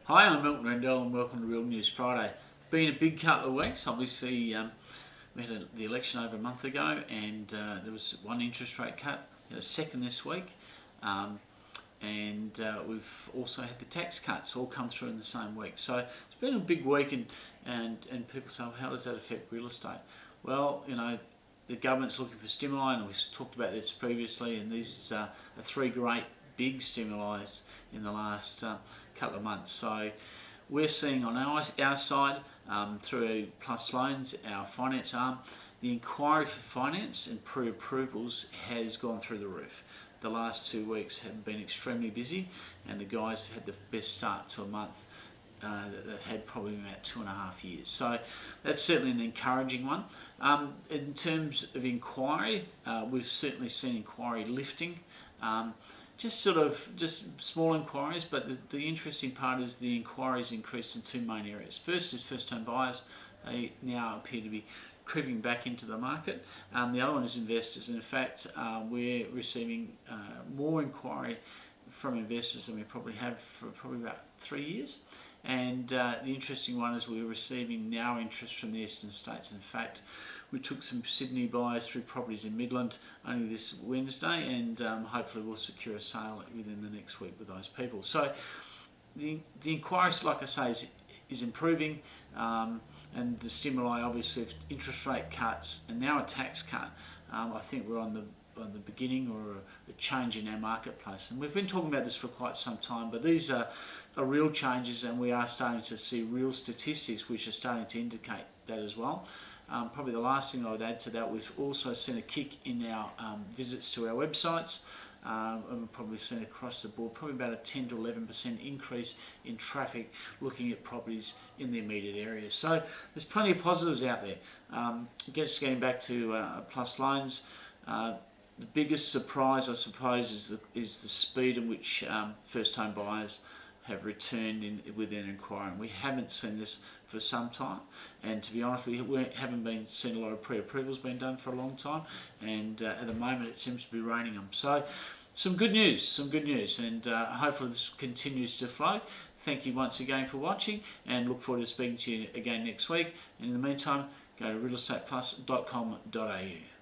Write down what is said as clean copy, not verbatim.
Hi, I'm Milton Rendell and welcome to Real News Friday. Been a big couple of weeks. Obviously, we had the election over a month ago and there was one interest rate cut, a second this week, and we've also had the tax cuts all come through in the same week. So it's been a big week, and people say, well, how does that affect real estate? Well, the government's looking for stimuli, and we've talked about this previously, and these are three great big stimuli in the last couple of months. So we're seeing on our side, through Plus Loans, our finance arm, the inquiry for finance and pre-approvals has gone through the roof. The last 2 weeks have been extremely busy, and the guys have had the best start to a month that they've had probably in about 2.5 years. So that's certainly an encouraging one. In terms of inquiry, we've certainly seen inquiry lifting. Just small inquiries, but the interesting part is the inquiries increased in two main areas. First is first-time buyers. They now appear to be creeping back into the market. The other one is investors, and in fact we're receiving more inquiry from investors than we probably have for probably about 3 years. And the interesting one is we're receiving now interest from the eastern states. In fact, we took some Sydney buyers through properties in Midland only this Wednesday, and hopefully we'll secure a sale within the next week with those people. So the inquiries, like I say, is improving, and the stimuli, obviously, of interest rate cuts and now a tax cut. I think we're on the beginning or a change in our marketplace, and we've been talking about this for quite some time, but these are real changes, and we are starting to see real statistics which are starting to indicate that as well. Probably the last thing I would add to that, we've also seen a kick in our visits to our websites, and we've probably seen across the board probably about a 10 to 11% increase in traffic looking at properties in the immediate area. So there's plenty of positives out there. Just getting back to Plus Loans, the biggest surprise, I suppose, is the speed in which first-time buyers have returned with their inquiry. We haven't seen this for some time, and to be honest, we haven't seen a lot of pre-approvals being done for a long time, and at the moment it seems to be raining them. So some good news, and hopefully this continues to flow. Thank you once again for watching, and look forward to speaking to you again next week. And in the meantime, go to realestateplus.com.au.